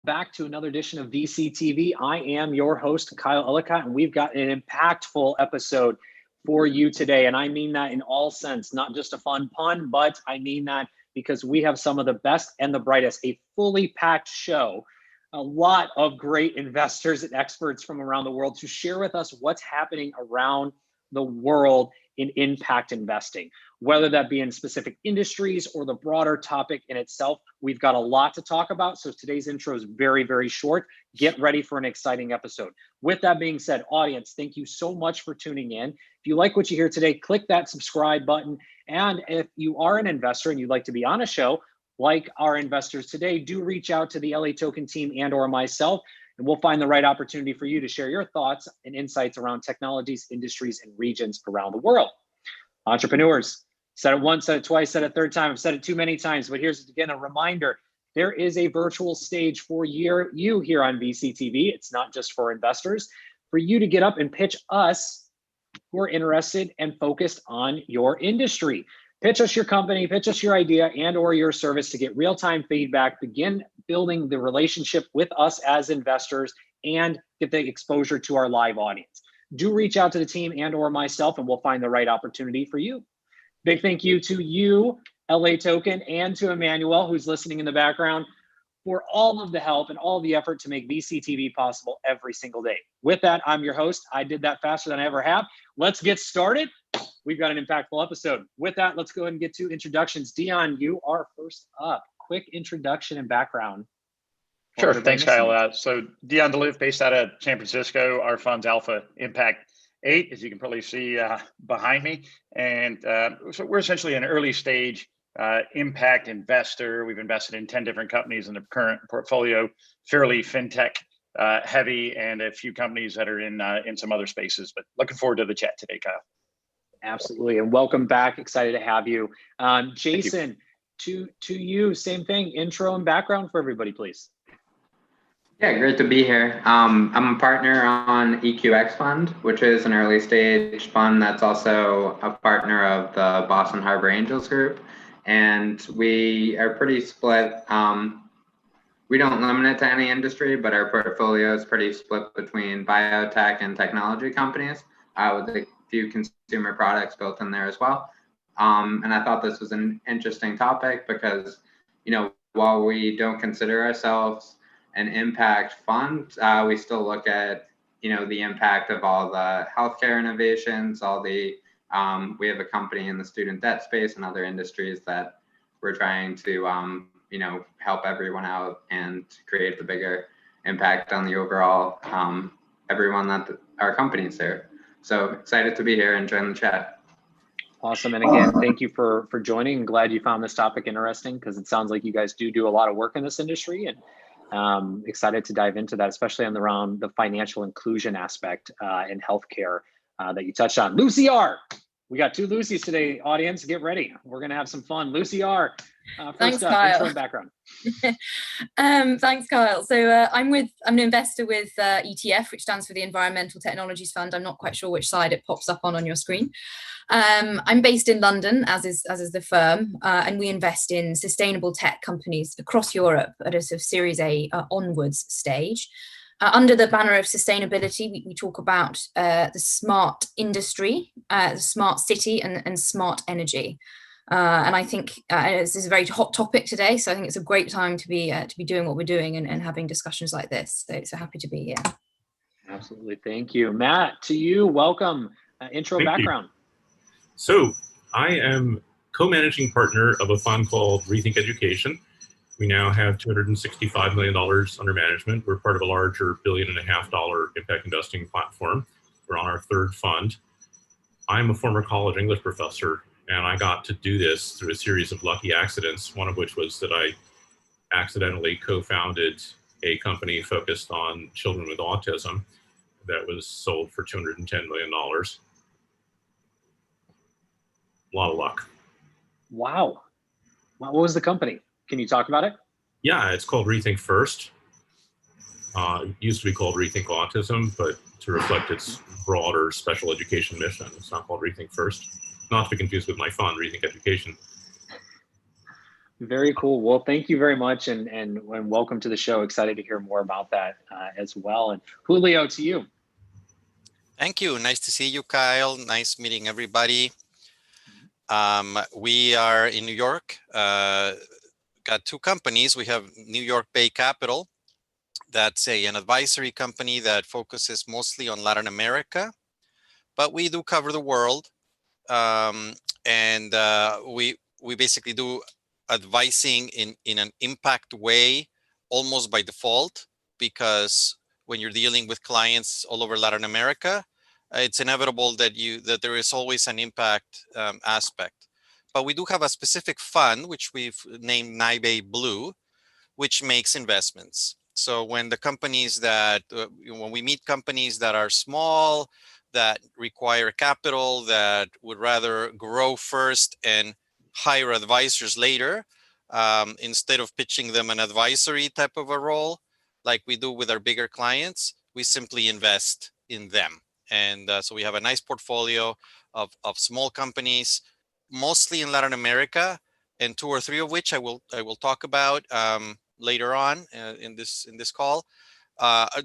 Back to another edition of VCTV. I am your host, Kyle Ellicott, and we've got an impactful episode for you today. And I mean that in all sense, not just a fun pun, but I mean that because we have some of the best and the brightest, a fully packed show, a lot of great investors and experts from around the world to share with us what's happening around the world in impact investing, whether that be in specific industries or the broader topic in itself. We've got a lot to talk about. So today's intro is very, very short. Get ready for an exciting episode. With that being said, audience, thank you so much for tuning in. If you like what you hear today, click that subscribe button. And if you are an investor and you'd like to be on a show like our investors today, do reach out to the LATOKEN team and or myself, and we'll find the right opportunity for you to share your thoughts and insights around technologies, industries, and regions around the world. Entrepreneurs, said it once, said it twice, said it a third time. I've said it too many times, but here's again a reminder. There is a virtual stage for you here on VCTV. It's not just for investors, for you to get up and pitch us who are interested and focused on your industry. Pitch us your company, pitch us your idea and or your service to get real-time feedback, begin building the relationship with us as investors, and get the exposure to our live audience. Do reach out to the team and or myself, and we'll find the right opportunity for you. Big thank you to you, LATOKEN, and to Emmanuel, who's listening in the background, for all of the help and all the effort to make VCTV possible every single day. With that, I'm your host. I did that faster than I ever have. Let's get started. We've got an impactful episode. With that, let's go ahead and get to introductions. Dion, you are first up. Quick introduction and background. Sure. Thanks, Kyle. So Dion DeLuve, based out of San Francisco. Our fund's Alpha Impact 8, as you can probably see behind me. And so we're essentially an early stage impact investor. We've invested in 10 different companies in the current portfolio, fairly fintech heavy, and a few companies that are in some other spaces. But looking forward to the chat today, Kyle. Absolutely, and welcome back. Excited to have you. Jason, to you, same thing. Intro and background for everybody, please. Yeah, great to be here. I'm a partner on EQX Fund, which is an early stage fund that's also a partner of the Boston Harbor Angels Group. And we are pretty split. We don't limit it to any industry, but our portfolio is pretty split between biotech and technology companies, with a few consumer products built in there as well. And I thought this was an interesting topic because, while we don't consider ourselves an impact fund, we still look at, the impact of all the healthcare innovations, all the, we have a company in the student debt space and other industries that we're trying to, help everyone out and create the bigger impact on the overall, everyone that our companies there. So excited to be here and join the chat. Awesome. And again, thank you for joining. I'm glad you found this topic interesting because it sounds like you guys do a lot of work in this industry, and excited to dive into that, especially around the financial inclusion aspect in healthcare that you touched on. Lucy R. We got two Lucys today, audience. Get ready. We're going to have some fun. Lucy R. Thanks, Kyle. Intro and background. Thanks, Kyle. So I'm an investor with ETF, which stands for the Environmental Technologies Fund. I'm not quite sure which side it pops up on your screen. I'm based in London, as is the firm, and we invest in sustainable tech companies across Europe at a sort of Series A onwards stage. Under the banner of sustainability, we talk about the smart industry, the smart city, and smart energy. And I think this is a very hot topic today, so I think it's a great time to be doing what we're doing and having discussions like this. So happy to be here. Absolutely, thank you, Matt. To you, welcome. Intro background. So I am co-managing partner of a fund called Rethink Education. We now have $265 million under management. We're part of a larger $1.5 billion impact investing platform. We're on our third fund. I'm a former college English professor, and I got to do this through a series of lucky accidents, one of which was that I accidentally co-founded a company focused on children with autism that was sold for $210 million. A lot of luck. Wow. What was the company? Can you talk about it? Yeah, it's called Rethink First. It used to be called Rethink Autism, but to reflect its broader special education mission, it's not called Rethink First. Not to be confused with my fund, Rethink Education. Very cool. Well, thank you very much, and welcome to the show. Excited to hear more about that as well. And Julio, to you. Thank you. Nice to see you, Kyle. Nice meeting everybody. We are in New York. Got two companies. We have New York Bay Capital. That's an advisory company that focuses mostly on Latin America, but we do cover the world. We basically do advising in an impact way, almost by default, because when you're dealing with clients all over Latin America, it's inevitable that there is always an impact aspect. But we do have a specific fund, which we've named NIBE Blue, which makes investments. So when when we meet companies that are small, that require capital, that would rather grow first and hire advisors later, instead of pitching them an advisory type of a role, like we do with our bigger clients, we simply invest in them. And so we have a nice portfolio of small companies, mostly in Latin America, and 2 or 3 of which I will talk about later on in this call.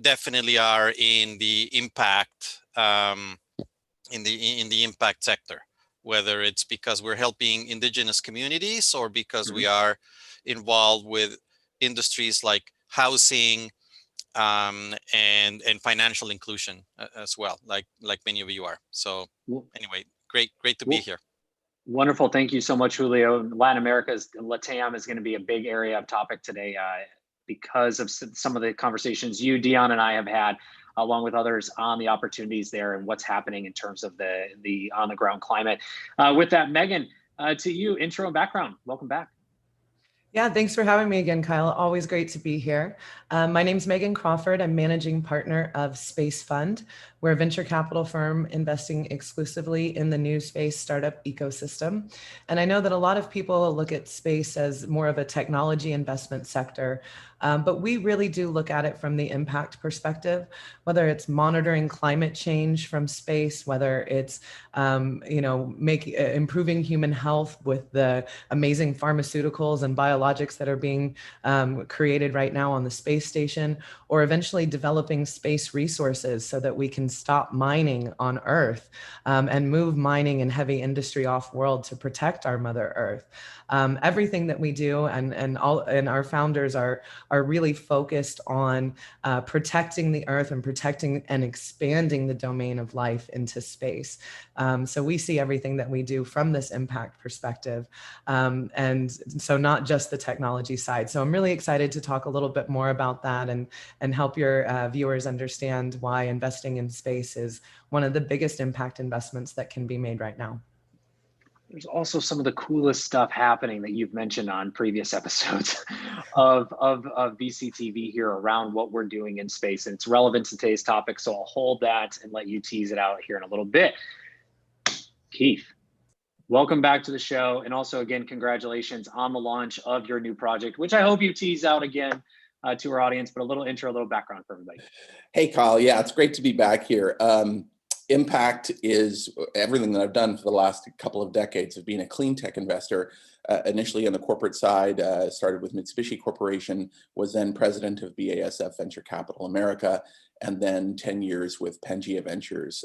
Definitely are in the impact in the impact sector, whether it's because we're helping indigenous communities or because we are involved with industries like housing and financial inclusion as well, like many of you are. So anyway, great to be here. Wonderful. Thank you so much, Julio. LATAM is going to be a big area of topic today because of some of the conversations you, Dion, and I have had, along with others, on the opportunities there and what's happening in terms of the on-the-ground climate. With that, Megan, to you, intro and background. Welcome back. Yeah, thanks for having me again, Kyle. Always great to be here. My name's Megan Crawford. I'm managing partner of Space Fund. We're a venture capital firm investing exclusively in the new space startup ecosystem. And I know that a lot of people look at space as more of a technology investment sector, but we really do look at it from the impact perspective, whether it's monitoring climate change from space, whether it's improving human health with the amazing pharmaceuticals and biologics that are being created right now on the space station, or eventually developing space resources so that we can stop mining on Earth and move mining and heavy industry off world to protect our Mother Earth. Everything that we do and our founders are really focused on protecting the Earth and protecting and expanding the domain of life into space. So we see everything that we do from this impact perspective. And so not just the technology side. So I'm really excited to talk a little bit more about that and help your viewers understand why investing in space is one of the biggest impact investments that can be made right now. There's also some of the coolest stuff happening that you've mentioned on previous episodes of VCTV here around what we're doing in space, and it's relevant to today's topic. So I'll hold that and let you tease it out here in a little bit. Keith, welcome back to the show. And also, again, congratulations on the launch of your new project, which I hope you tease out again to our audience, but a little intro, a little background for everybody. Hey, Kyle. Yeah, it's great to be back here. Impact is everything that I've done for the last couple of decades of being a clean tech investor. Initially on the corporate side, started with Mitsubishi Corporation, was then president of BASF Venture Capital America, and then 10 years with Pangea Ventures,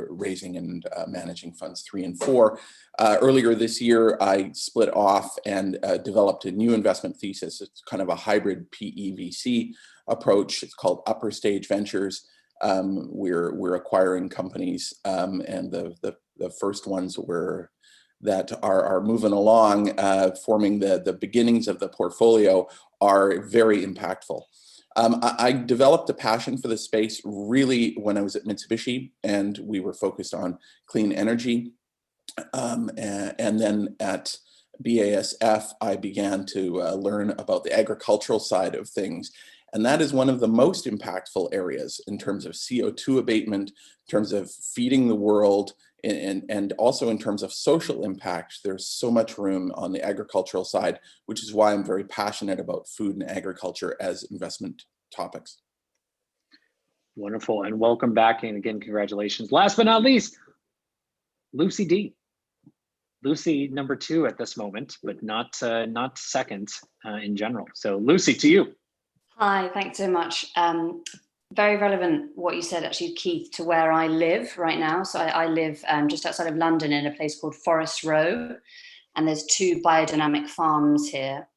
raising and managing funds 3 and 4. Earlier this year, I split off and developed a new investment thesis. It's kind of a hybrid PE-VC approach. It's called Upper Stage Ventures. We're acquiring companies, and the first ones that are moving along, forming the beginnings of the portfolio, are very impact's I developed a passion for the space really when I was at Mitsubishi, and we were focused on clean energy. And then at BASF, I began to learn about the agricultural side of things. And that is one of the most impactful areas in terms of CO2 abatement, in terms of feeding the world, and also in terms of social impact. There's so much room on the agricultural side, which is why I'm very passionate about food and agriculture as investment topics. Wonderful, and welcome back, and again, congratulations. Last but not least, Lucy D. Lucy, number 2 at this moment, but not second in general. So Lucy, to you. Hi, thanks so much. Very relevant what you said, actually, Keith, to where I live right now. So I live just outside of London in a place called Forest Row, and there's 2 biodynamic farms here,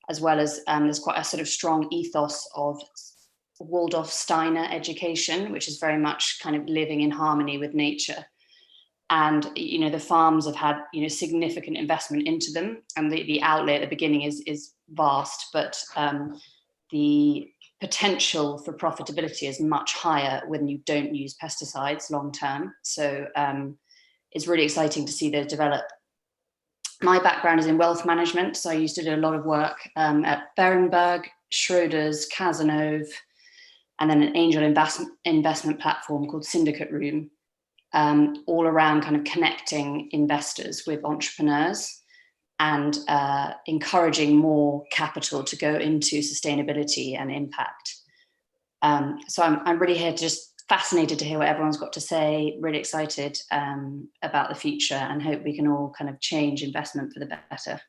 as well as there's quite a sort of strong ethos of Waldorf Steiner education, which is very much kind of living in harmony with nature. And, you know, the farms have had, you know, significant investment into them, and the outlay at the beginning is vast, but the potential for profitability is much higher when you don't use pesticides long term. So it's really exciting to see those develop. My background is in wealth management, so I used to do a lot of work at Berenberg, Schroders, Cazenove, and then an angel investment platform called Syndicate Room, all around kind of connecting investors with entrepreneurs and encouraging more capital to go into sustainability and impact. So I'm really here, just fascinated to hear what everyone's got to say, really excited about the future, and hope we can all kind of change investment for the better.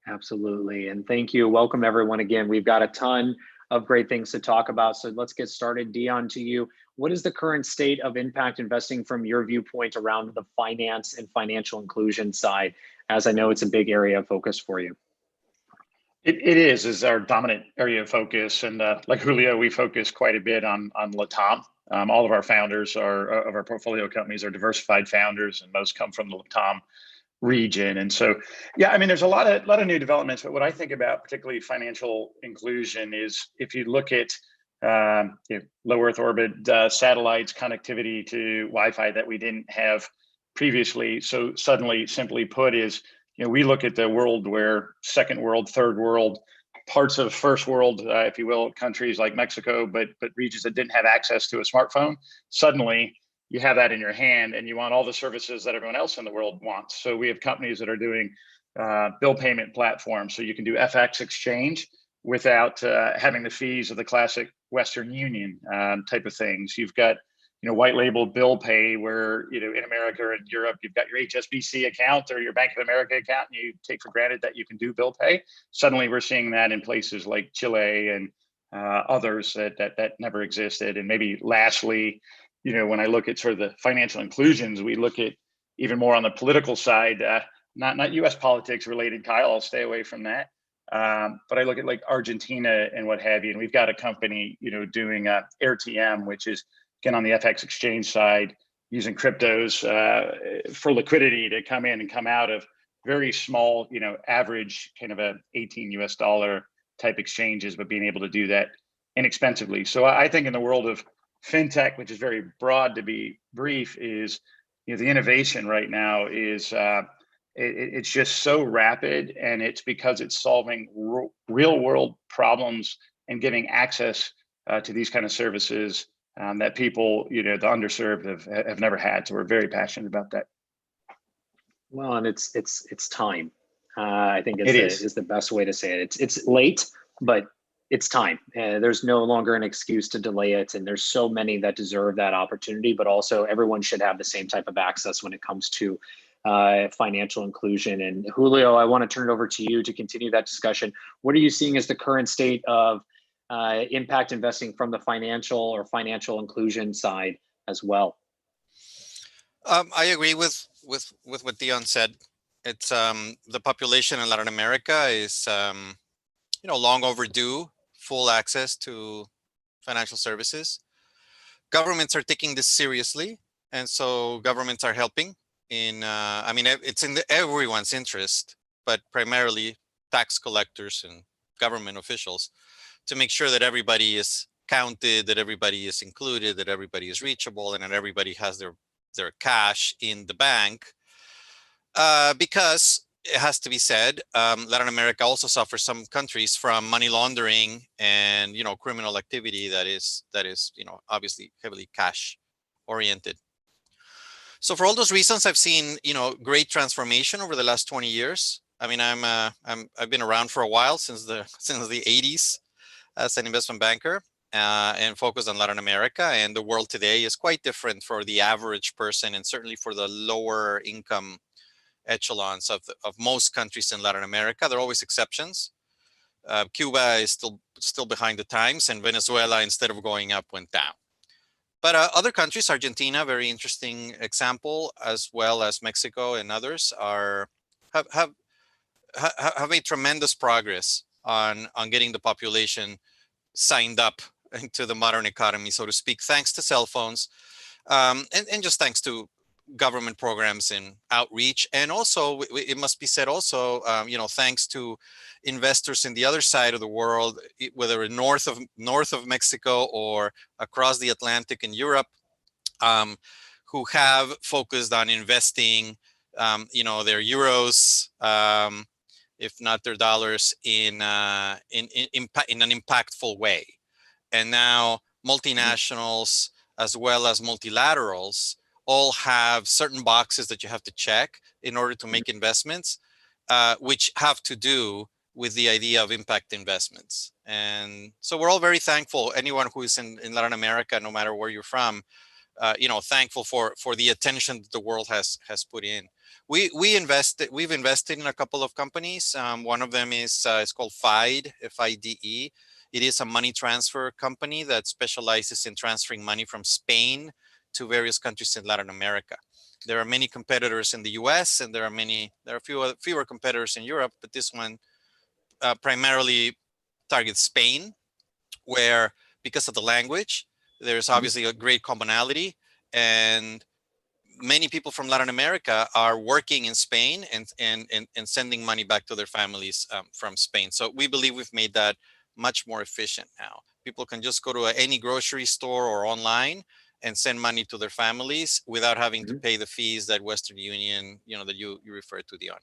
Absolutely, and thank you. Welcome everyone again. We've got a ton of great things to talk about, so let's get started. Dion, to you. What is the current state of impact investing from your viewpoint around the finance and financial inclusion side, as I know it's a big area of focus for you? It is our dominant area of focus, and like Julio, we focus quite a bit on LATAM. All of our founders of our portfolio companies are diversified founders, and most come from the LATAM region. And so, yeah, I mean, there's a lot of new developments, but what I think about, particularly financial inclusion, is if you look at low Earth orbit satellites, connectivity to Wi-Fi that we didn't have previously. So suddenly, simply put, is, you know, we look at the world where second world, third world, parts of first world, if you will, countries like Mexico, but regions that didn't have access to a smartphone, suddenly you have that in your hand, and you want all the services that everyone else in the world wants. So we have companies that are doing bill payment platforms, so you can do FX exchange without having the fees of the classic Western Union type of things. You've got, you know, white label bill pay, where, you know, in America or in Europe, you've got your HSBC account or your Bank of America account, and you take for granted that you can do bill pay. Suddenly we're seeing that in places like Chile and others that never existed. And maybe lastly, you know, when I look at sort of the financial inclusions, we look at even more on the political side, not US politics related, Kyle, I'll stay away from that. But I look at like Argentina and what have you, and we've got a company, you know, doing AirTM, which is, again, on the FX exchange side, using cryptos for liquidity to come in and come out of very small, you know, average kind of a 18 US dollar type exchanges, but being able to do that inexpensively. So I think in the world of fintech, which is very broad to be brief, is, you know, the innovation right now is it's just so rapid, and it's because it's solving real world problems and giving access to these kind of services that people, you know, the underserved have never had. So we're very passionate about that. Well, and it's time. I think it is the best way to say it. It's late, but it's time. There's no longer an excuse to delay it, and there's so many that deserve that opportunity. But also, everyone should have the same type of access when it comes to financial inclusion. And Julio, I want to turn it over to you to continue that discussion. What are you seeing as the current state of impact investing from the financial inclusion side as well? I agree with what Dion said. It's the population in Latin America is you know, long overdue full access to financial services. Governments are taking this seriously, and so governments are helping in I mean, it's in everyone's interest, but primarily tax collectors and government officials, to make sure that everybody is counted, that everybody is included, that everybody is reachable, and that everybody has their cash in the bank. Because it has to be said, Latin America also suffers, some countries, from money laundering and, you know, criminal activity that is you know, obviously heavily cash oriented. So for all those reasons, I've seen, you know, great transformation over the last 20 years. I mean, I've been around for a while, since the 80s as an investment banker, and focused on Latin America. And the world today is quite different for the average person, and certainly for the lower income echelons of most countries in Latin America. There are always exceptions. Cuba is still behind the times, and Venezuela, instead of going up, went down. But other countries, Argentina, very interesting example, as well as Mexico and others, have made tremendous progress on getting the population signed up into the modern economy, so to speak, thanks to cell phones, and just thanks to government programs and outreach. And also, it must be said also, thanks to investors in the other side of the world, whether north of Mexico or across the Atlantic in Europe, who have focused on investing, their euros, if not their dollars, in an impactful way. And now multinationals as well as multilaterals all have certain boxes that you have to check in order to make investments, which have to do with the idea of impact investments. And so we're all very thankful, anyone who is in Latin America, no matter where you're from, thankful for the attention that the world has put in. We've invested in a couple of companies. One of them is it's called FIDE, FIDE. It is a money transfer company that specializes in transferring money from Spain to various countries in Latin America. There are many competitors in the US, and there are fewer competitors in Europe, but this one primarily targets Spain, where, because of the language, there's obviously a great commonality, and many people from Latin America are working in Spain and sending money back to their families from Spain. So we believe we've made that much more efficient now. People can just go to any grocery store or online and send money to their families without having to pay the fees that Western Union, that you referred to, Dion.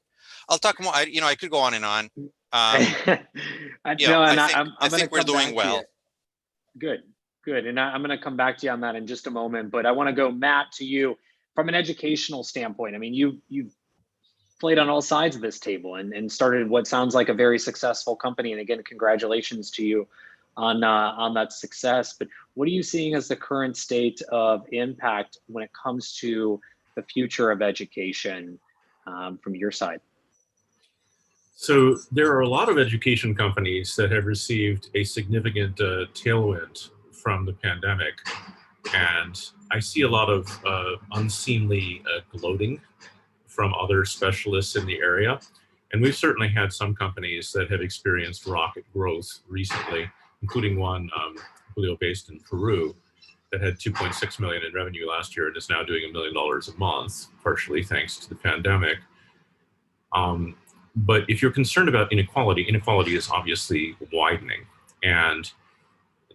I'll talk more. I could go on and on. I think we're doing well. Good. And I'm going to come back to you on that in just a moment, but I want to go, Matt, to you from an educational standpoint. I mean, you've played on all sides of this table and started what sounds like a very successful company. And again, congratulations to you on that success. But what are you seeing as the current state of impact when it comes to the future of education from your side? So there are a lot of education companies that have received a significant tailwind from the pandemic. And I see a lot of unseemly gloating from other specialists in the area. And we've certainly had some companies that have experienced rocket growth recently, including one, Julio, based in Peru, that had 2.6 million in revenue last year and is now doing $1 million a month, partially thanks to the pandemic. But if you're concerned about inequality is obviously widening. And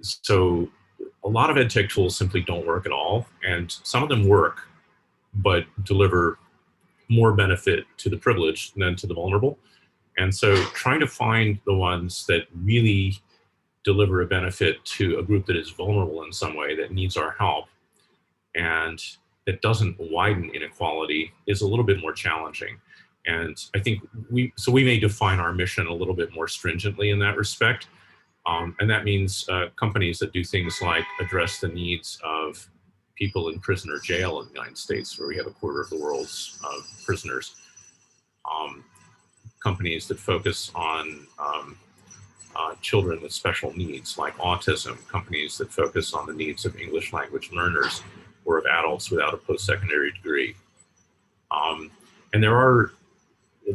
so a lot of ed tech tools simply don't work at all. And some of them work, but deliver more benefit to the privileged than to the vulnerable. And so trying to find the ones that really deliver a benefit to a group that is vulnerable in some way, that needs our help, and that doesn't widen inequality is a little bit more challenging. And I think we may define our mission a little bit more stringently in that respect. And that means companies that do things like address the needs of people in prison or jail in the United States, where we have 1/4 of the world's prisoners. Companies that focus on children with special needs like autism, companies that focus on the needs of English language learners or of adults without a post-secondary degree. And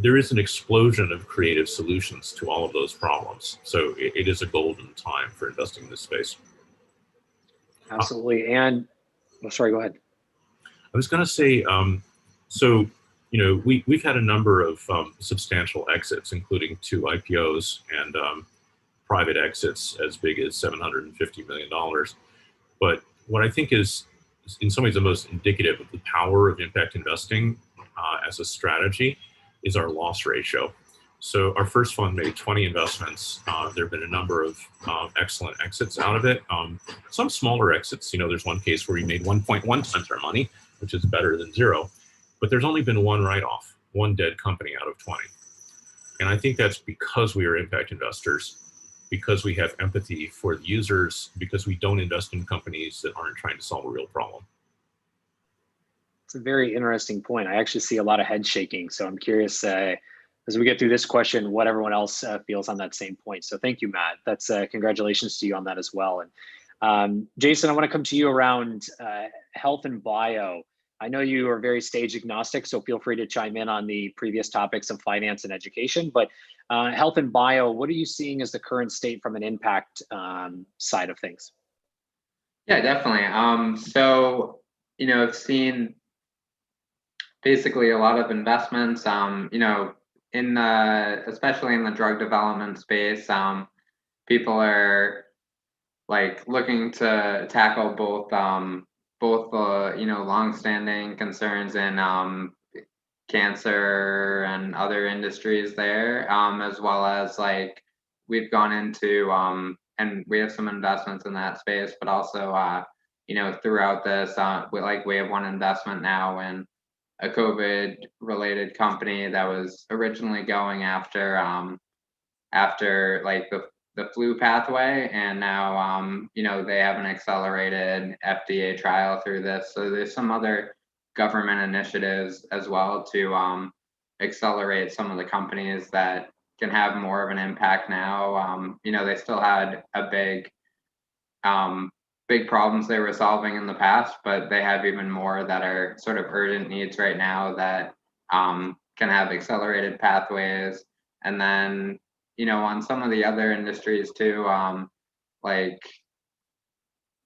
there is an explosion of creative solutions to all of those problems. So it is a golden time for investing in this space. Absolutely. And sorry, go ahead. I was going to say, we've had a number of substantial exits, including 2 IPOs and private exits as big as $750 million. But what I think is in some ways the most indicative of the power of impact investing as a strategy is our loss ratio. So our first fund made 20 investments. There have been a number of excellent exits out of it. Some smaller exits, there's one case where we made 1.1 times our money, which is better than 0. But there's only been 1 write-off, 1 dead company out of 20. And I think that's because we are impact investors, because we have empathy for the users, because we don't invest in companies that aren't trying to solve a real problem. It's a very interesting point. I actually see a lot of head shaking. So I'm curious as we get through this question, what everyone else feels on that same point. So thank you, Matt. That's congratulations to you on that as well. And Jason, I want to come to you around health and bio. I know you are very stage agnostic, so feel free to chime in on the previous topics of finance and education, but health and bio, what are you seeing as the current state from an impact side of things? Yeah, definitely. So, I've seen basically a lot of investments, especially in the drug development space, people are like looking to tackle both the longstanding concerns in cancer and other industries there, as well as like we've gone into and we have some investments in that space, but also throughout this, we have one investment now in a COVID related company that was originally going after like the flu pathway, and now they have an accelerated FDA trial through this. So there's some other government initiatives as well to accelerate some of the companies that can have more of an impact now. They still had a big problems they were solving in the past, but they have even more that are sort of urgent needs right now that can have accelerated pathways. And then, on some of the other industries too, like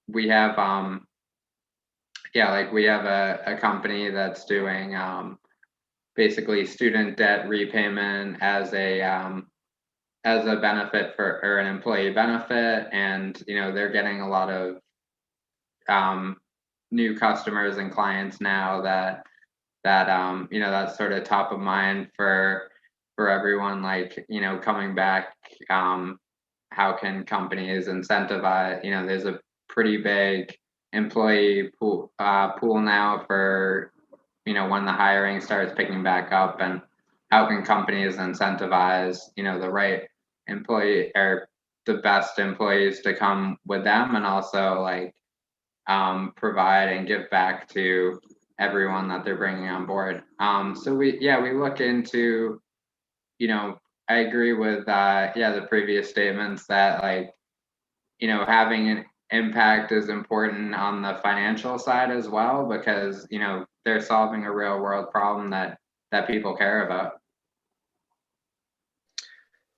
we have, we have a company that's doing basically student debt repayment as a benefit or an employee benefit, and they're getting a lot of new customers and clients now that that's sort of top of mind for everyone, like coming back. How can companies incentivize? There's a pretty big employee pool now for when the hiring starts picking back up, and how can companies incentivize the right employee or the best employees to come with them, and also like provide and give back to everyone that they're bringing on board. So we look into, I agree with the previous statements that like having an impact is important on the financial side as well, because they're solving a real world problem that people care about.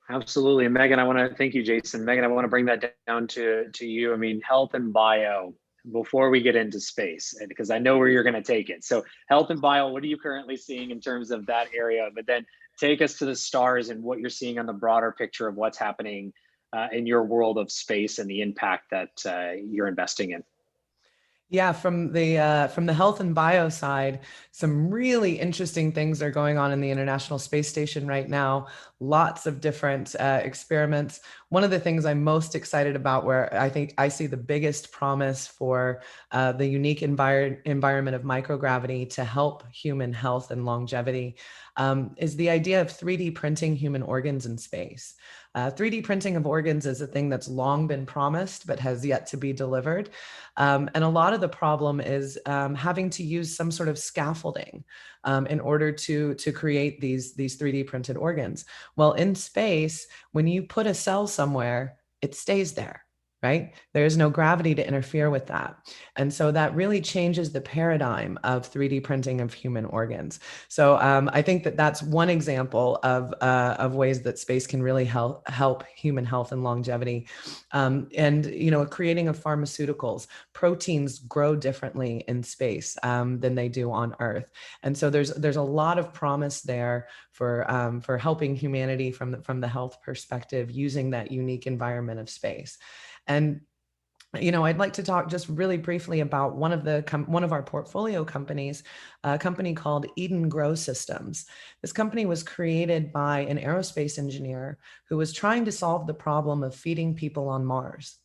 Absolutely. And Megan, I want to thank you, Jason. Megan, I want to bring that down to you. I mean, health and bio, before we get into space, because I know where you're going to take it. So health and bio, what are you currently seeing in terms of that area? But then take us to the stars and what you're seeing on the broader picture of what's happening in your world of space and the impact that you're investing in. Yeah, from the health and bio side, some really interesting things are going on in the International Space Station right now. Lots of different experiments. One of the things I'm most excited about, where I think I see the biggest promise for the unique environment of microgravity to help human health and longevity, is the idea of 3D printing human organs in space. 3D printing of organs is a thing that's long been promised, but has yet to be delivered. And a lot of the problem is having to use some sort of scaffolding in order to create these 3D printed organs. Well, in space, when you put a cell somewhere, it stays there. Right? There's no gravity to interfere with that. And so that really changes the paradigm of 3D printing of human organs. So I think that that's one example of ways that space can really help human health and longevity. And, creating of pharmaceuticals, proteins grow differently in space than they do on Earth. And so there's a lot of promise there for helping humanity from the health perspective, using that unique environment of space. And I'd like to talk just really briefly about one of our portfolio companies, a company called Eden Grow Systems. This company was created by an aerospace engineer who was trying to solve the problem of feeding people on Mars.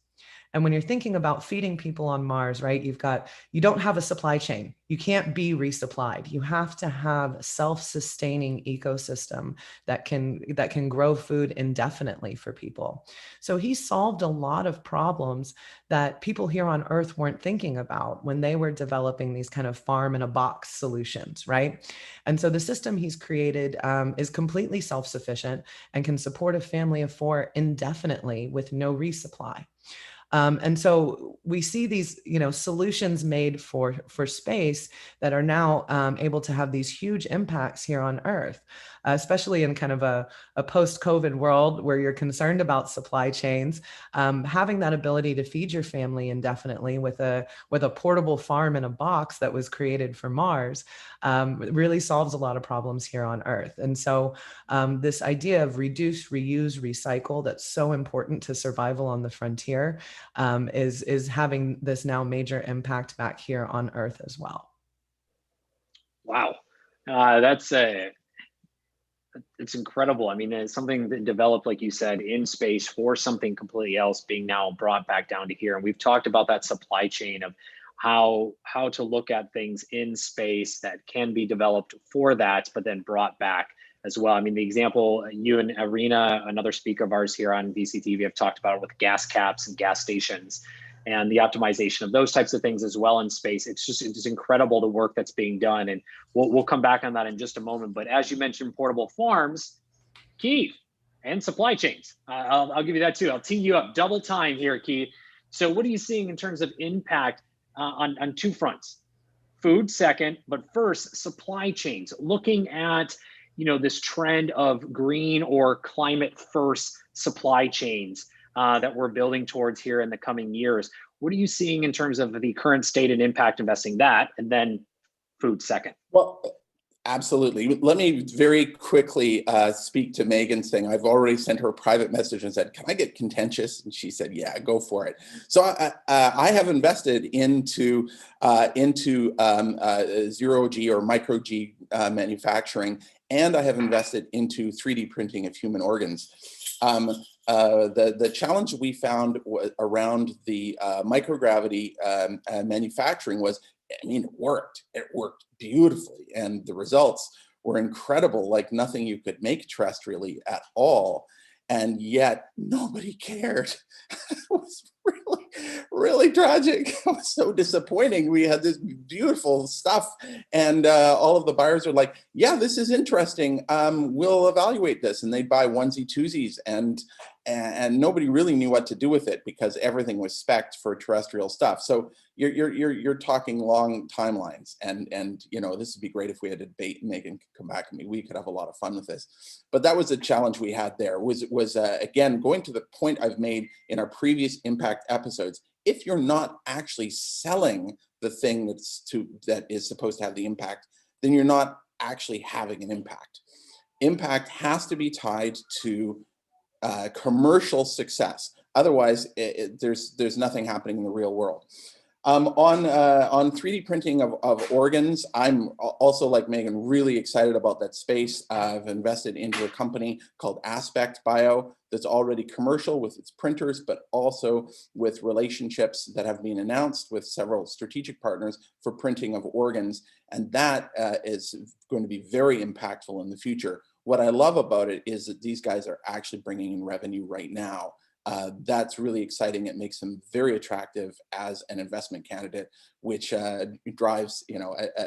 And when you're thinking about feeding people on Mars, right, you don't have a supply chain. You can't be resupplied. You have to have a self-sustaining ecosystem that can grow food indefinitely for people. So he solved a lot of problems that people here on Earth weren't thinking about when they were developing these kind of farm in a box solutions, right? And so the system he's created is completely self-sufficient and can support a family of 4 indefinitely with no resupply. And so we see these, solutions made for space that are now able to have these huge impacts here on Earth, especially in kind of a post-COVID world where you're concerned about supply chains. Having that ability to feed your family indefinitely with a portable farm in a box that was created for Mars really solves a lot of problems here on Earth. And so this idea of reduce, reuse, recycle, that's so important to survival on the frontier, is having this now major impact back here on Earth as well. Wow, it's incredible. I mean, it's something that developed, like you said, in space for something completely else being now brought back down to here. And we've talked about that supply chain of how to look at things in space that can be developed for that, but then brought back as well. I mean, the example you and Arena, another speaker of ours here on VCTV, have talked about with gas caps and gas stations and the optimization of those types of things as well in space. It's incredible the work that's being done. And we'll come back on that in just a moment. But as you mentioned, portable farms, Keith, and supply chains. I'll give you that too. I'll tee you up double time here, Keith. So what are you seeing in terms of impact on 2 fronts? Food second, but first, supply chains. Looking at this trend of green or climate first supply chains that we're building towards here in the coming years. What are you seeing in terms of the current state and impact investing that, and then food second? Well, absolutely. Let me very quickly speak to Megan's thing. I've already sent her a private message and said, can I get contentious? And she said, yeah, go for it. So I have invested into zero G or micro G manufacturing, and I have invested into 3D printing of human organs. The challenge we found around the microgravity manufacturing was, it worked. It worked beautifully, and the results were incredible, like nothing you could make terrestrially at all. And yet nobody cared. It was really, really tragic. It was so disappointing. We had this beautiful stuff, and all of the buyers are like, yeah, this is interesting. We'll evaluate this. And they'd buy onesie twosies, and nobody really knew what to do with it because everything was spec'd for terrestrial stuff. So you're talking long timelines, and this would be great if we had a debate and Megan could come back and we could have a lot of fun with this. But that was the challenge we had there. Was again, going to the point I've made in our previous impact episodes. If you're not actually selling the thing that is supposed to have the impact, then you're not actually having an impact. Impact has to be tied to commercial success. Otherwise, there's nothing happening in the real world. On 3D printing of organs, I'm also, like Megan, really excited about that space. I've invested into a company called Aspect Bio that's already commercial with its printers, but also with relationships that have been announced with several strategic partners for printing of organs. And that is going to be very impactful in the future. What I love about it is that these guys are actually bringing in revenue right now. That's really exciting. It makes them very attractive as an investment candidate, which drives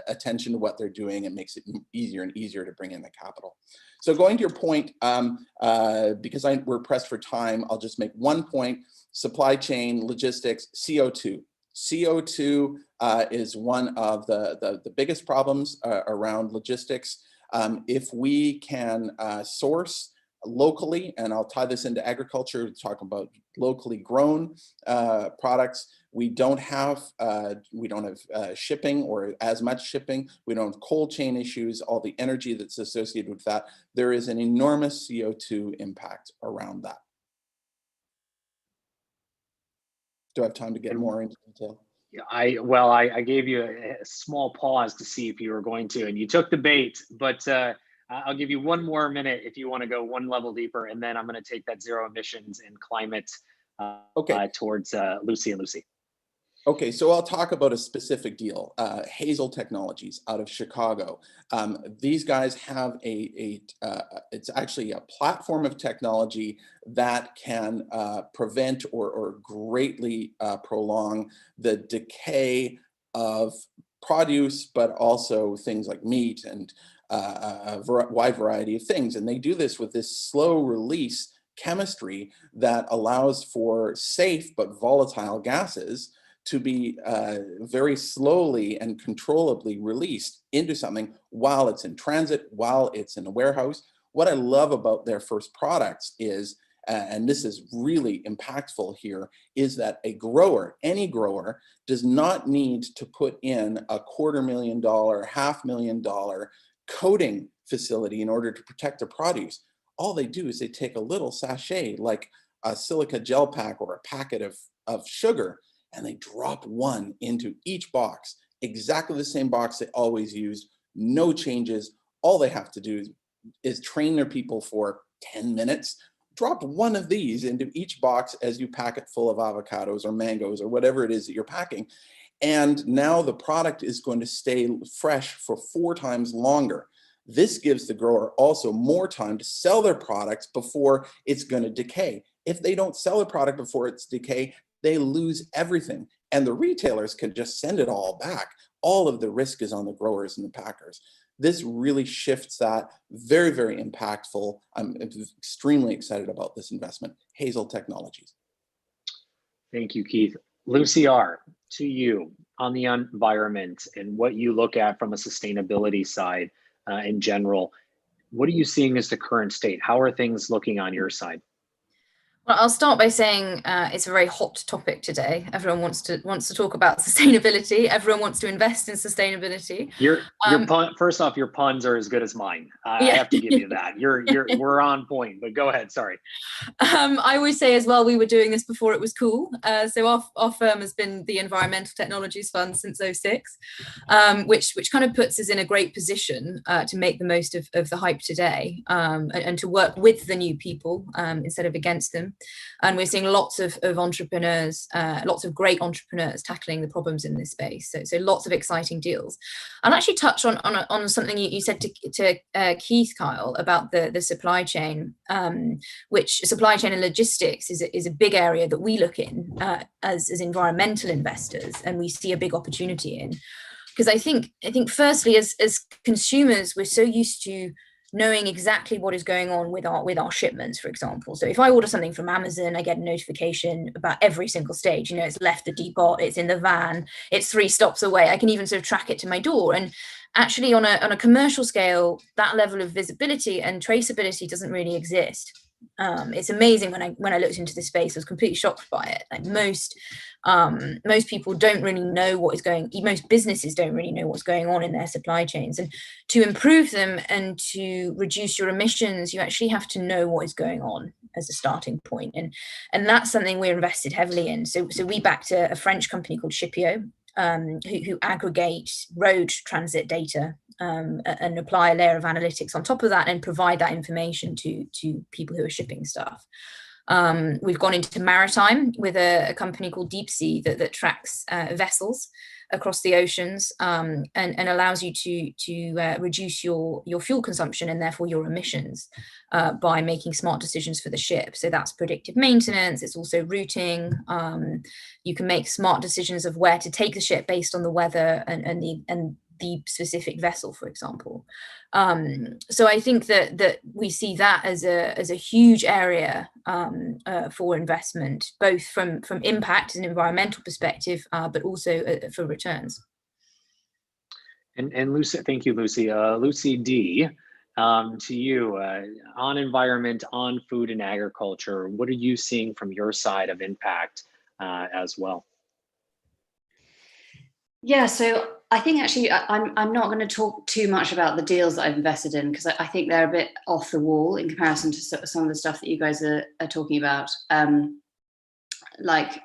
attention to what they're doing and makes it easier and easier to bring in the capital. So going to your point, because we're pressed for time, I'll just make one point: supply chain, logistics, CO2. CO2 is one of the biggest problems around logistics. If we can source locally, and I'll tie this into agriculture, talk about locally grown products. We don't have shipping or as much shipping. We don't have cold chain issues, all the energy that's associated with that. There is an enormous CO2 impact around that. Do I have time to get more into detail? I gave you a small pause to see if you were going to, and you took the bait, but I'll give you one more minute if you want to go one level deeper, and then I'm going to take that zero emissions and climate towards Lucy and Lucy. Okay, so I'll talk about a specific deal. Hazel Technologies out of Chicago. These guys have it's actually a platform of technology that can prevent or greatly prolong the decay of produce, but also things like meat and a wide variety of things. And they do this with this slow release chemistry that allows for safe but volatile gases to be very slowly and controllably released into something while it's in transit, while it's in a warehouse. What I love about their first products is, and this is really impactful here, is that a grower, any grower, does not need to put in a $250,000, $500,000 coating facility in order to protect their produce. All they do is they take a little sachet, like a silica gel pack or a packet of sugar, and they drop one into each box, exactly the same box they always use, no changes. All they have to do is train their people for 10 minutes, drop one of these into each box as you pack it full of avocados or mangoes or whatever it is that you're packing. And now the product is going to stay fresh for 4 times longer. This gives the grower also more time to sell their products before it's going to decay. If they don't sell the product before it's decay, they lose everything. And the retailers can just send it all back. All of the risk is on the growers and the packers. This really shifts that. Very, very impactful. I'm extremely excited about this investment. Hazel Technologies. Thank you, Keith. Lucy R., to you on the environment and what you look at from a sustainability side in general. What are you seeing as the current state? How are things looking on your side? Well, I'll start by saying it's a very hot topic today. Everyone wants to talk about sustainability. Everyone wants to invest in sustainability. First off, your puns are as good as mine. I have to give you that. We're on point. But go ahead. Sorry. I always say as well, we were doing this before it was cool. So our firm has been the Environmental Technologies Fund since 2006, which kind of puts us in a great position to make the most of the hype today and to work with the new people instead of against them. And we're seeing lots of entrepreneurs, lots of great entrepreneurs tackling the problems in this space. So lots of exciting deals. I'll actually touch on something you said to Keith, Kyle, about the supply chain, which supply chain and logistics is a big area that we look in as environmental investors, and we see a big opportunity in. Because I think firstly, as consumers, we're so used to knowing exactly what is going on with our shipments, for example. So if I order something from Amazon, I get a notification about every single stage. You know, it's left the depot, it's in the van, it's 3 stops away. I can even sort of track it to my door. And actually on a commercial scale, that level of visibility and traceability doesn't really exist. It's amazing when I looked into this space, I was completely shocked by it. Like most people don't really know most businesses don't really know what's going on in their supply chains. And to improve them and to reduce your emissions, you actually have to know what is going on as a starting point. And that's something we're invested heavily in. So we backed a French company called Shipio, who aggregate road transit data and apply a layer of analytics on top of that and provide that information to people who are shipping stuff. We've gone into maritime with a company called Deep Sea that tracks vessels across the oceans and allows you to reduce your fuel consumption and therefore your emissions by making smart decisions for the ship. So that's predictive maintenance. It's also routing. You can make smart decisions of where to take the ship based on the weather and the specific vessel, for example. So I think that we see that as a huge area for investment, both from impact and environmental perspective, but also for returns. And Lucy, thank you, Lucy. Lucy D, to you on environment, on food and agriculture. What are you seeing from your side of impact as well? Yeah, so I think actually I'm not going to talk too much about the deals that I've invested in because I think they're a bit off the wall in comparison to some of the stuff that you guys are talking about. Like,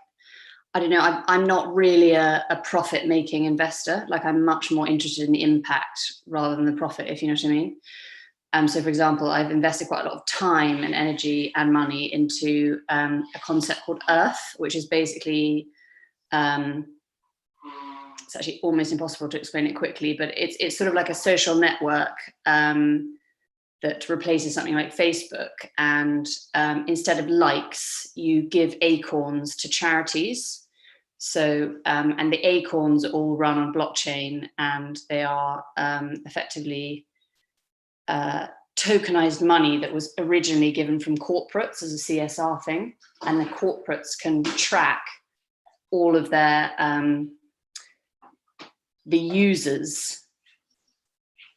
I don't know, I'm not really a profit-making investor. Like, I'm much more interested in the impact rather than the profit, if you know what I mean. So for example, I've invested quite a lot of time and energy and money into a concept called Earth, which is basically, it's actually almost impossible to explain it quickly, but it's sort of like a social network that replaces something like Facebook. And instead of likes, you give acorns to charities. So, and the acorns are all run on blockchain, and they are effectively tokenized money that was originally given from corporates as a CSR thing. And the corporates can track all of their, the users'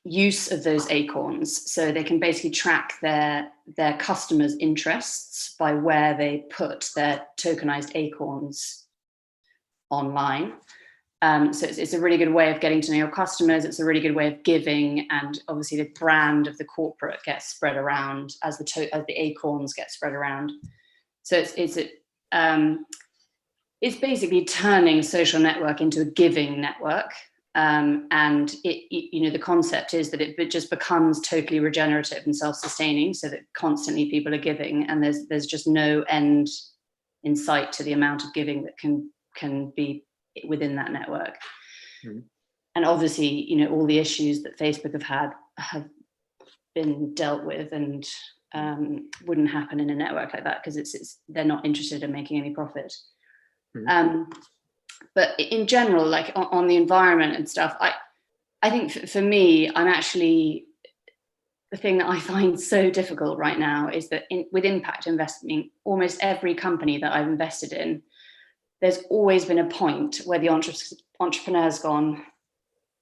use of those acorns. So they can basically track their customers' interests by where they put their tokenized acorns online. So it's a really good way of getting to know your customers. It's a really good way of giving, and obviously the brand of the corporate gets spread around as the acorns get spread around. So it's basically turning a social network into a giving network, and the concept is that it just becomes totally regenerative and self-sustaining, so that constantly people are giving, and there's just no end in sight to the amount of giving that can be within that network. Mm-hmm. And obviously, all the issues that Facebook have been dealt with, and wouldn't happen in a network like that, because they're not interested in making any profit. Mm-hmm. But in general, like on the environment and stuff, I think for me, I'm actually, the thing that I find so difficult right now is that with impact investing, almost every company that I've invested in, there's always been a point where the entrepreneur's gone,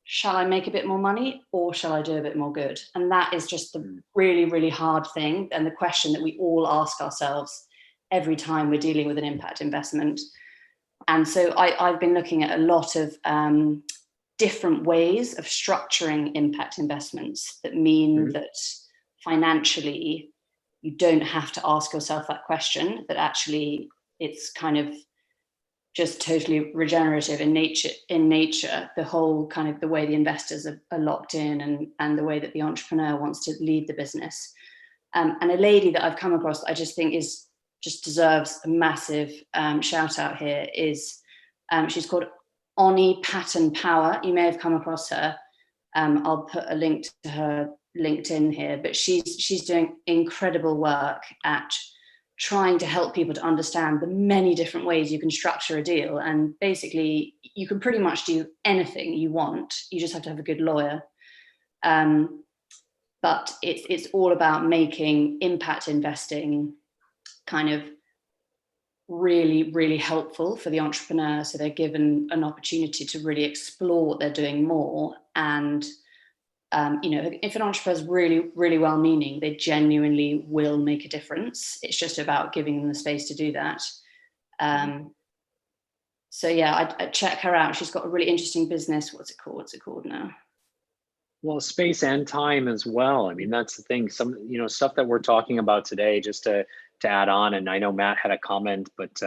shall I make a bit more money or shall I do a bit more good? And that is just the really, really hard thing, and the question that we all ask ourselves every time we're dealing with an impact investment. And so I've been looking at a lot of different ways of structuring impact investments that mean that financially you don't have to ask yourself that question, that actually it's kind of just totally regenerative in nature, the whole kind of the way the investors are locked in, and the way that the entrepreneur wants to lead the business. And a lady that I've come across that I just think just deserves a massive shout out here is, she's called Oni Patton Power. You may have come across her. I'll put a link to her LinkedIn here, but she's doing incredible work at trying to help people to understand the many different ways you can structure a deal. And basically you can pretty much do anything you want. You just have to have a good lawyer. But it's all about making impact investing kind of really, really helpful for the entrepreneur. So they're given an opportunity to really explore what they're doing more. And if an entrepreneur is really, really well-meaning, they genuinely will make a difference. It's just about giving them the space to do that. So yeah, I'd check her out. She's got a really interesting business. What's it called now? Well, space and time as well. I mean, that's the thing. Some, stuff that we're talking about today, just to add on, and I know Matt had a comment, but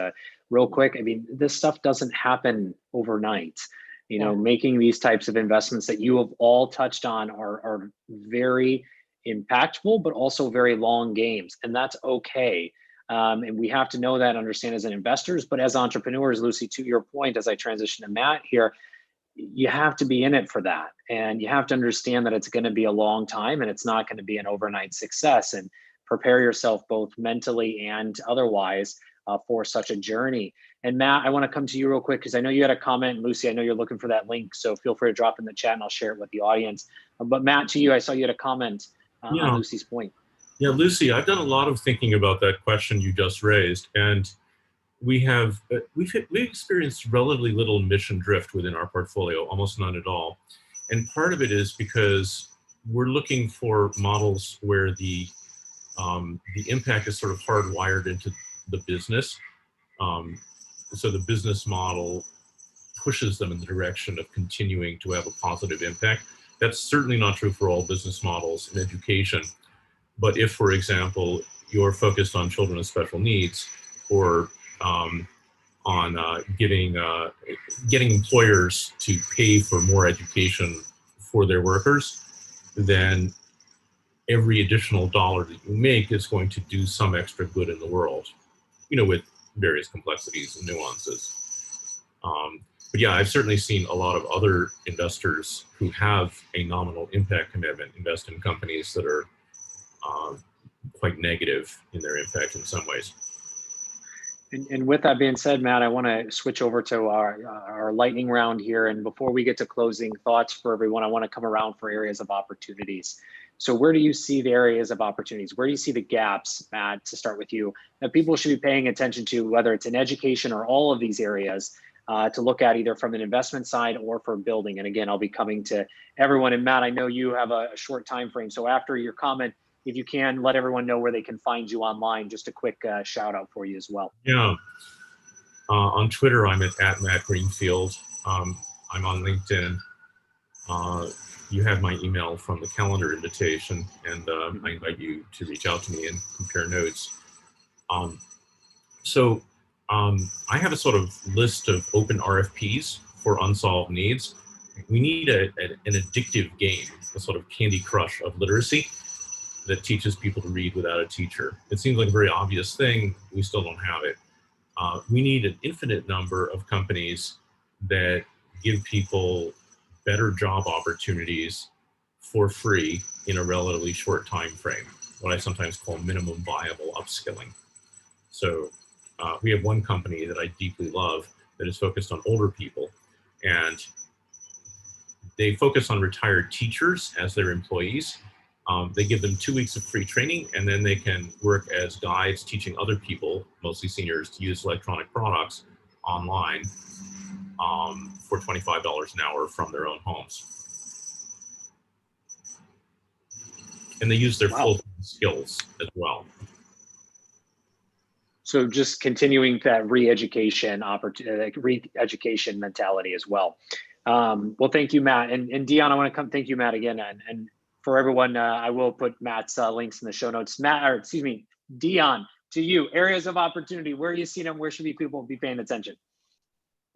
real quick, I mean, this stuff doesn't happen overnight. Making these types of investments that you have all touched on are very impactful, but also very long games, and that's okay. And we have to know that, understand as an investors, but as entrepreneurs, Lucy, to your point, as I transition to Matt here, you have to be in it for that. And you have to understand that it's going to be a long time, and it's not going to be an overnight success, and prepare yourself both mentally and otherwise for such a journey. And Matt, I want to come to you real quick, because I know you had a comment. Lucy, I know you're looking for that link, so feel free to drop in the chat and I'll share it with the audience. But Matt, to you, I saw you had a comment on Lucy's point. Yeah, Lucy, I've done a lot of thinking about that question you just raised, and we've experienced relatively little mission drift within our portfolio, almost none at all. And part of it is because we're looking for models where the impact is sort of hardwired into the business. So the business model pushes them in the direction of continuing to have a positive impact. That's certainly not true for all business models in education. But if, for example, you're focused on children with special needs, or on getting employers to pay for more education for their workers, then every additional dollar that you make is going to do some extra good in the world, with various complexities and nuances. But yeah, I've certainly seen a lot of other investors who have a nominal impact commitment invest in companies that are quite negative in their impact in some ways. And with that being said, Matt, I want to switch over to our lightning round here. And before we get to closing thoughts for everyone, I want to come around for areas of opportunities. So where do you see the areas of opportunities? Where do you see the gaps, Matt, to start with you, that people should be paying attention to, whether it's in education or all of these areas, to look at either from an investment side or for building? And again, I'll be coming to everyone. And Matt, I know you have a short time frame. So after your comment, if you can, let everyone know where they can find you online. Just a quick shout out for you as well. Yeah. On Twitter, I'm at Matt Greenfield. I'm on LinkedIn. You have my email from the calendar invitation, and I invite you to reach out to me and compare notes. So I have a sort of list of open RFPs for unsolved needs. We need an addictive game, a sort of Candy Crush of literacy that teaches people to read without a teacher. It seems like a very obvious thing. We still don't have it. We need an infinite number of companies that give people better job opportunities for free in a relatively short time frame, what I sometimes call minimum viable upskilling. So we have one company that I deeply love that is focused on older people, and they focus on retired teachers as their employees. They give them 2 weeks of free training, and then they can work as guides teaching other people, mostly seniors, to use electronic products online for $25 an hour from their own homes. And they use their full skills as well. So just continuing that re-education mentality as well. Well, thank you, Matt. And Dion, I want to thank you, Matt, again. And for everyone, I will put Matt's links in the show notes. Dion, to you, areas of opportunity, where do you see them? Where should people be paying attention?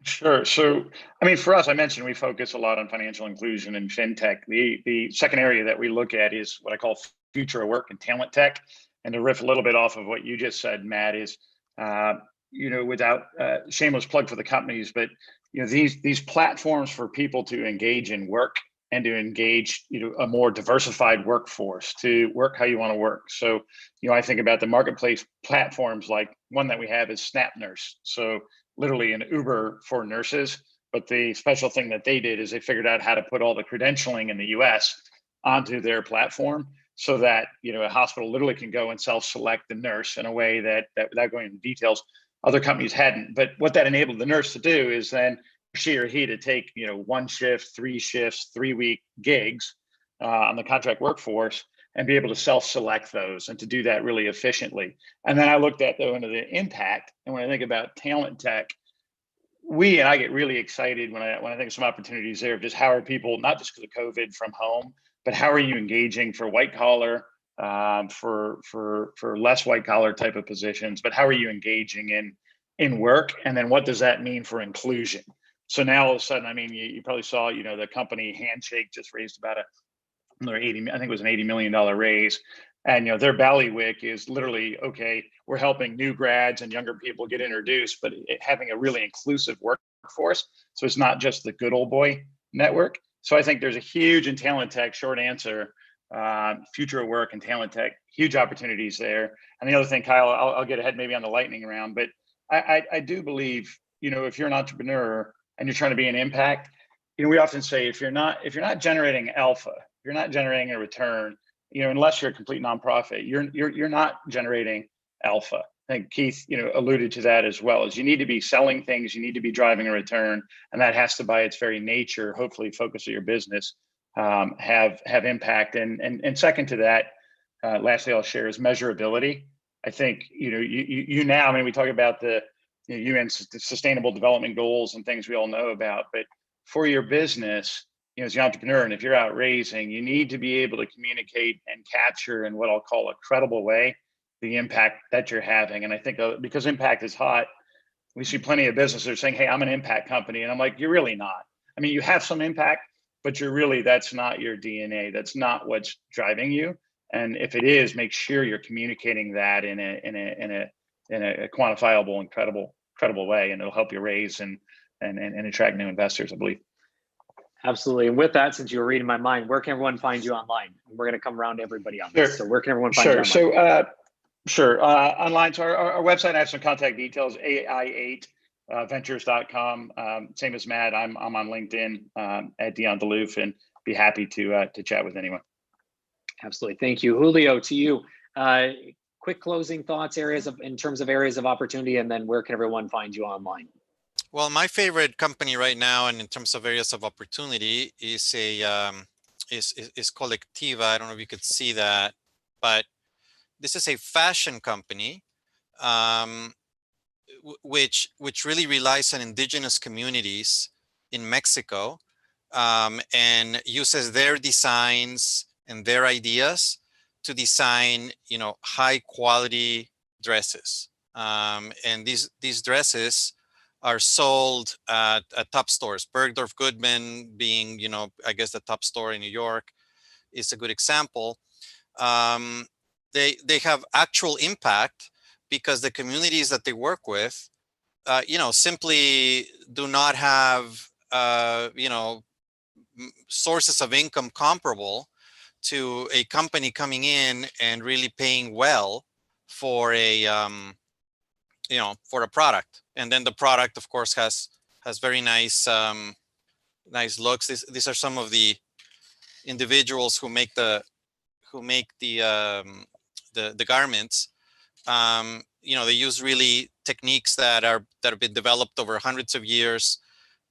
Sure. So, I mean, for us, I mentioned we focus a lot on financial inclusion and fintech. The second area that we look at is what I call future of work and talent tech. And to riff a little bit off of what you just said, Matt, is, without shameless plug for the companies, but, these platforms for people to engage in work and to engage, a more diversified workforce, to work how you want to work. So, I think about the marketplace platforms, like one that we have is Snap Nurse. So literally an Uber for nurses. But the special thing that they did is they figured out how to put all the credentialing in the US onto their platform, so that, a hospital literally can go and self-select the nurse in a way that without going into details, other companies hadn't. But what that enabled the nurse to do is then she or he to take, 1 shift, 3 shifts, 3-week gigs on the contract workforce, and be able to self-select those and to do that really efficiently. And then I looked at, though, into the impact. And when I think about talent tech, and I get really excited when I think of some opportunities there of just how are people, not just because of COVID from home, but how are you engaging for white collar, for less white collar type of positions, but how are you engaging in work? And then what does that mean for inclusion? So now all of a sudden, I mean, you probably saw, the company Handshake just raised about another I think it was an $80 million raise. And, their ballywick is literally, okay, we're helping new grads and younger people get introduced, but having a really inclusive workforce. So it's not just the good old boy network. So I think there's a huge in talent tech, short answer, future of work and talent tech, huge opportunities there. And the other thing, Kyle, I'll get ahead maybe on the lightning round, but I do believe, if you're an entrepreneur and you're trying to be an impact, we often say, if you're not generating alpha, if you're not generating a return, unless you're a complete nonprofit, you're not generating alpha. I think Keith, alluded to that as well, is you need to be selling things, you need to be driving a return, and that has to, by its very nature, hopefully focus of your business, have impact. And second to that, lastly, I'll share is measurability. I think, you now, I mean, we talk about the UN Sustainable Development Goals and things we all know about, but for your business, as an entrepreneur, and if you're out raising, you need to be able to communicate and capture in what I'll call a credible way the impact that you're having. And I think because impact is hot, we see plenty of businesses saying, hey, I'm an impact company. And I'm like, you're really not. I mean, you have some impact, but that's not your DNA. That's not what's driving you. And if it is, make sure you're communicating that in a quantifiable and credible way, and it'll help you raise and attract new investors, I believe. Absolutely. And with that, since you were reading my mind, where can everyone find you online? We're going to come around to everybody on this. So where can everyone find you online? Sure. Online. So our website has some contact details, AI8ventures.com. Same as Matt, I'm on LinkedIn at Dion DeLoof, and be happy to chat with anyone. Absolutely. Thank you. Julio, to you. Quick closing thoughts, in terms of areas of opportunity, and then where can everyone find you online? Well, my favorite company right now, and in terms of areas of opportunity, is Collectiva. I don't know if you could see that, but this is a fashion company, which really relies on indigenous communities in Mexico, and uses their designs and their ideas to design, high quality dresses. And these dresses are sold at top stores. Bergdorf Goodman being, I guess the top store in New York is a good example. They have actual impact because the communities that they work with, simply do not have, sources of income comparable to a company coming in and really paying well for a, for a product. And then the product, of course, has very nice, nice looks. These are some of the individuals who make the garments. They use really techniques that have been developed over hundreds of years,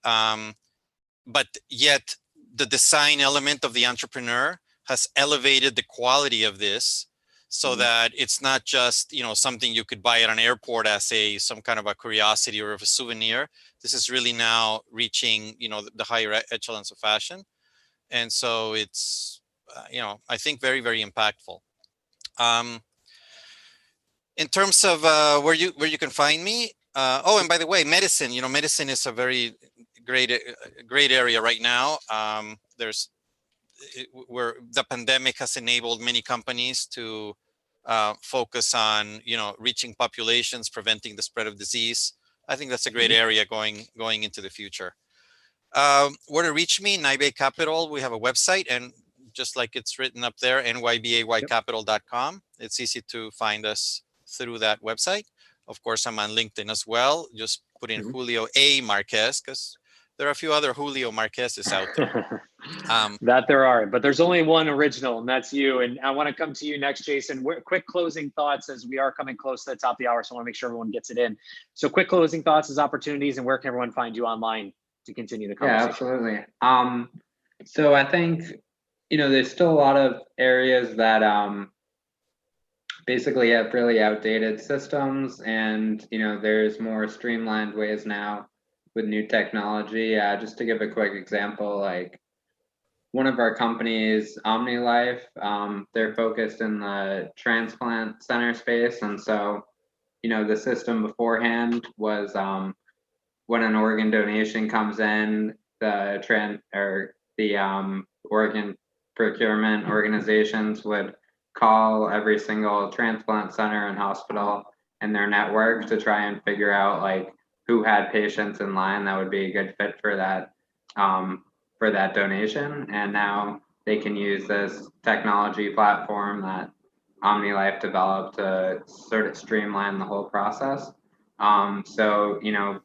but yet the design element of the entrepreneur has elevated the quality of this, so that it's not just something you could buy at an airport as some kind of a curiosity or of a souvenir. This is really now reaching the higher echelons of fashion, and so it's I think very, very impactful. In terms of where you can find me, and by the way, medicine. Medicine is a very great area right now. Where the pandemic has enabled many companies to focus on reaching populations, preventing the spread of disease. I think that's a great area going into the future. Where to reach me? Nybe Capital. We have a website, and just like it's written up there, nybaycapital.com. It's easy to find us through that website. Of course, I'm on LinkedIn as well. Just put in Julio A. Marquez, because there are a few other Julio Marquezes out there. That there are, but there's only one original, and that's you. And I want to come to you next, Jason. Quick closing thoughts, as we are coming close to the top of the hour, so I want to make sure everyone gets it in. So quick closing thoughts as opportunities, and where can everyone find you online to continue the conversation? Yeah, absolutely. So I think, there's still a lot of areas that basically have really outdated systems, and, there's more streamlined ways now with new technology. Just to give a quick example, like one of our companies, OmniLife, they're focused in the transplant center space. And so, the system beforehand was when an organ donation comes in, the organ procurement organizations would call every single transplant center and hospital in their network to try and figure out like who had patients in line that would be a good fit for that donation. And now they can use this technology platform that OmniLife developed to sort of streamline the whole process. So,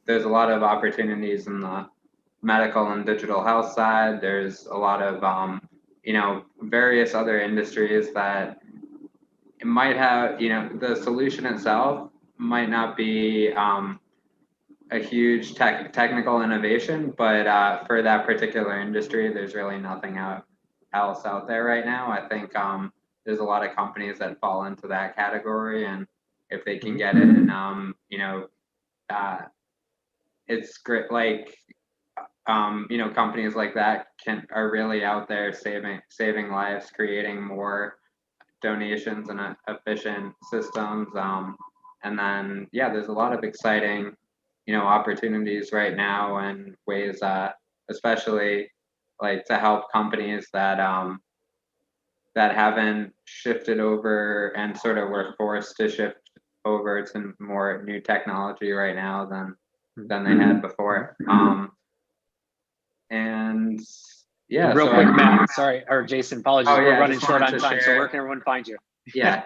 there's a lot of opportunities in the medical and digital health side. There's a lot of, various other industries that it might have, the solution itself might not be a huge technical innovation, but for that particular industry, there's really nothing else out there right now. I think there's a lot of companies that fall into that category, and if they can get it, and it's great. Like companies like that are really out there saving lives, creating more donations and efficient systems. And then there's a lot of exciting opportunities right now, and ways especially like to help companies that that haven't shifted over and sort of were forced to shift over to more new technology right now than they had before. And yeah, real so quick, Matt, sorry, or Jason, apologies, Oh, yeah, we're running just short on wanted to time, so share. where can everyone find you? Yeah.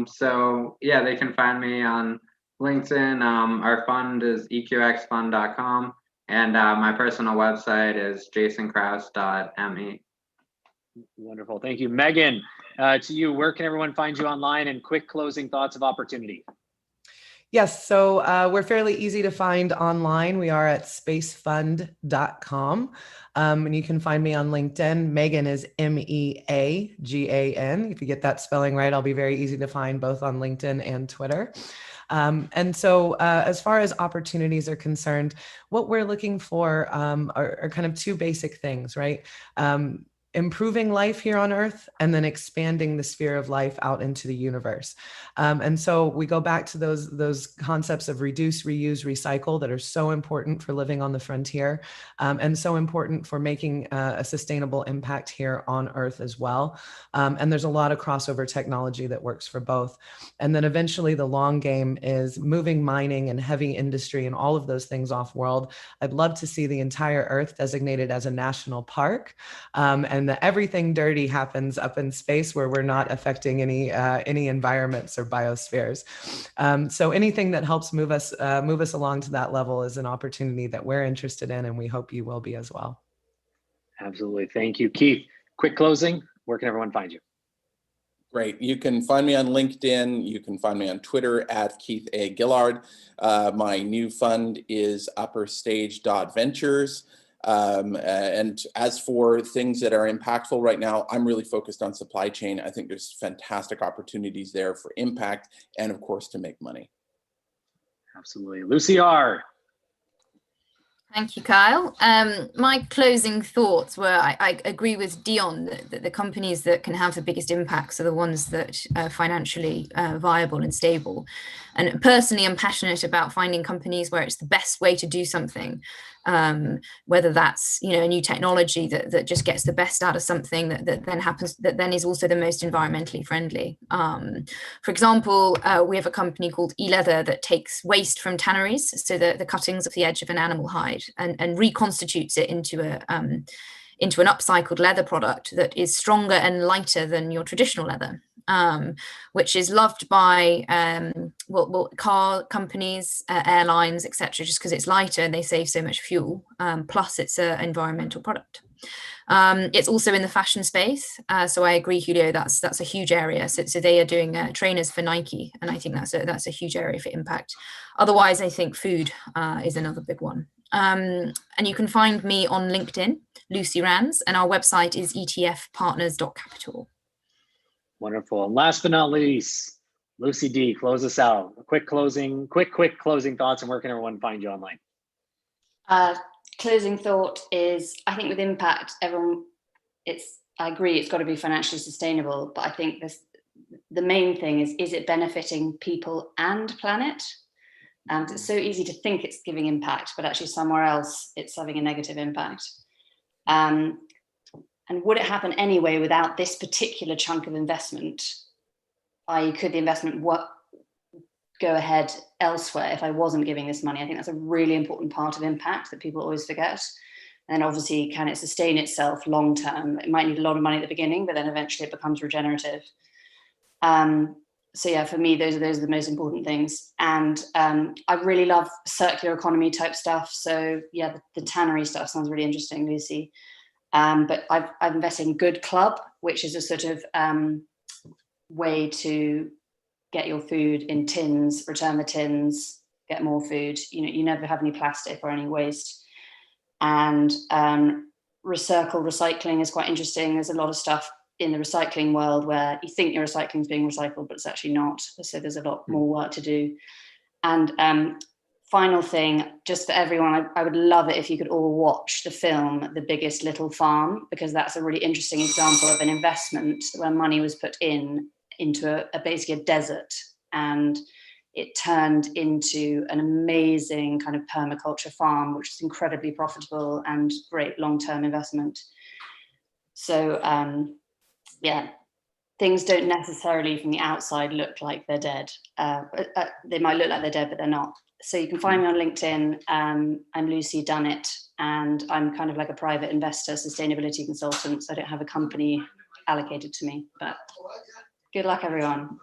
So yeah, they can find me on LinkedIn. Our fund is eqxfund.com, and my personal website is jasonkraus.me. Wonderful, thank you. Megan, to you, where can everyone find you online, and quick closing thoughts of opportunity? Yes, so we're fairly easy to find online. We are at spacefund.com. And you can find me on LinkedIn. Megan is MEAGAN. If you get that spelling right, I'll be very easy to find both on LinkedIn and Twitter. And so as far as opportunities are concerned, what we're looking for are kind of two basic things, right? Improving life here on Earth, and then expanding the sphere of life out into the universe. And so we go back to those concepts of reduce, reuse, recycle that are so important for living on the frontier, and so important for making a sustainable impact here on Earth as well. And there's a lot of crossover technology that works for both. And then eventually the long game is moving mining and heavy industry and all of those things off world. I'd love to see the entire Earth designated as a national park, and that everything dirty happens up in space where we're not affecting any environments or biospheres. So anything that helps move us along to that level is an opportunity that we're interested in, and we hope you will be as well. Absolutely, thank you. Keith, quick closing, where can everyone find you? Great. You can find me on LinkedIn. You can find me on Twitter at Keith A. Gillard. My new fund is upperstage.ventures. And as for things that are impactful right now, I'm really focused on supply chain. I think there's fantastic opportunities there for impact and, of course, to make money. Absolutely. Lucy R. Thank you, Kyle. My closing thoughts were, I agree with Dion that the companies that can have the biggest impacts are the ones that are financially viable and stable. And personally, I'm passionate about finding companies where it's the best way to do something, whether that's a new technology that just gets the best out of something that then is also the most environmentally friendly. For example, we have a company called eLeather that takes waste from tanneries, so the cuttings of the edge of an animal hide, and reconstitutes it into an upcycled leather product that is stronger and lighter than your traditional leather, which is loved by car companies, airlines, etc., just because it's lighter and they save so much fuel. Plus, it's an environmental product. It's also in the fashion space, so I agree, Julio. That's a huge area. So they are doing trainers for Nike, and I think that's a huge area for impact. Otherwise, I think food is another big one. And you can find me on LinkedIn, Lucy Rands, and our website is etfpartners.capital. Wonderful. And last but not least, Lucy D, close us out. A quick closing thoughts, and where can everyone find you online? Closing thought is, I think with impact, I agree, it's got to be financially sustainable, but I think the main thing is it benefiting people and planet? And it's so easy to think it's giving impact, but actually somewhere else it's having a negative impact. And would it happen anyway without this particular chunk of investment? I.e., could the investment go ahead elsewhere if I wasn't giving this money? I think that's a really important part of impact that people always forget. And obviously, can it sustain itself long term? It might need a lot of money at the beginning, but then eventually it becomes regenerative. So yeah, for me, those are the most important things. And I really love circular economy type stuff. So yeah, the tannery stuff sounds really interesting, Lucy. But I've invested in Good Club, which is a sort of way to get your food in tins, return the tins, get more food. You never have any plastic or any waste. And recycling is quite interesting. There's a lot of stuff in the recycling world where you think your recycling is being recycled, but it's actually not. So there's a lot more work to do. And final thing, just for everyone, I would love it if you could all watch the film The Biggest Little Farm, because that's a really interesting example of an investment where money was put into basically a desert, and it turned into an amazing kind of permaculture farm, which is incredibly profitable and great long-term investment. So yeah, things don't necessarily from the outside look like they're dead. They might look like they're dead, but they're not. So you can find me on LinkedIn. I'm Lucy Dunnett, and I'm kind of like a private investor, sustainability consultant. So I don't have a company allocated to me, but good luck, everyone.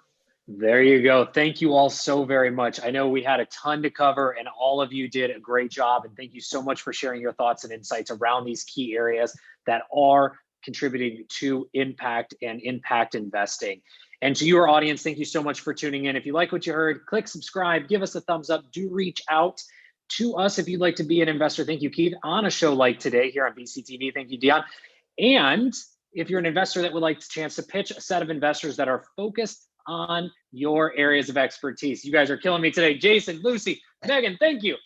There you go. Thank you all so very much. I know we had a ton to cover and all of you did a great job. And thank you so much for sharing your thoughts and insights around these key areas that are contributing to impact and impact investing. And to your audience, thank you so much for tuning in. If you like what you heard, click subscribe, give us a thumbs up. Do reach out to us if you'd like to be an investor. Thank you, Keith, on a show like today here on VCTV. Thank you, Dion. And if you're an investor that would like a chance to pitch a set of investors that are focused on your areas of expertise. You guys are killing me today. Jason, Lucy, Megan, thank you.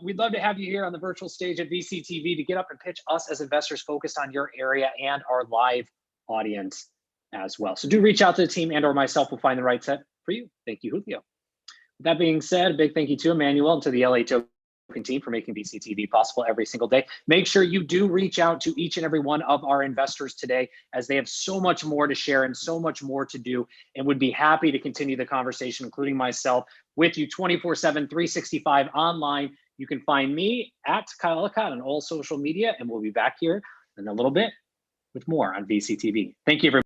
We'd love to have you here on the virtual stage at VCTV to get up and pitch us as investors focused on your area and our live audience as well. So do reach out to the team and or myself. We'll find the right set for you. Thank you, Julio. With that being said, a big thank you to Emmanuel and to the LATOKEN team for making VCTV possible every single day. Make sure you do reach out to each and every one of our investors today, as they have so much more to share and so much more to do, and would be happy to continue the conversation, including myself, with you 24/7, 365 online. You can find me at Kyle Ellicott on all social media, and we'll be back here in a little bit with more on VCTV. Thank you, everybody.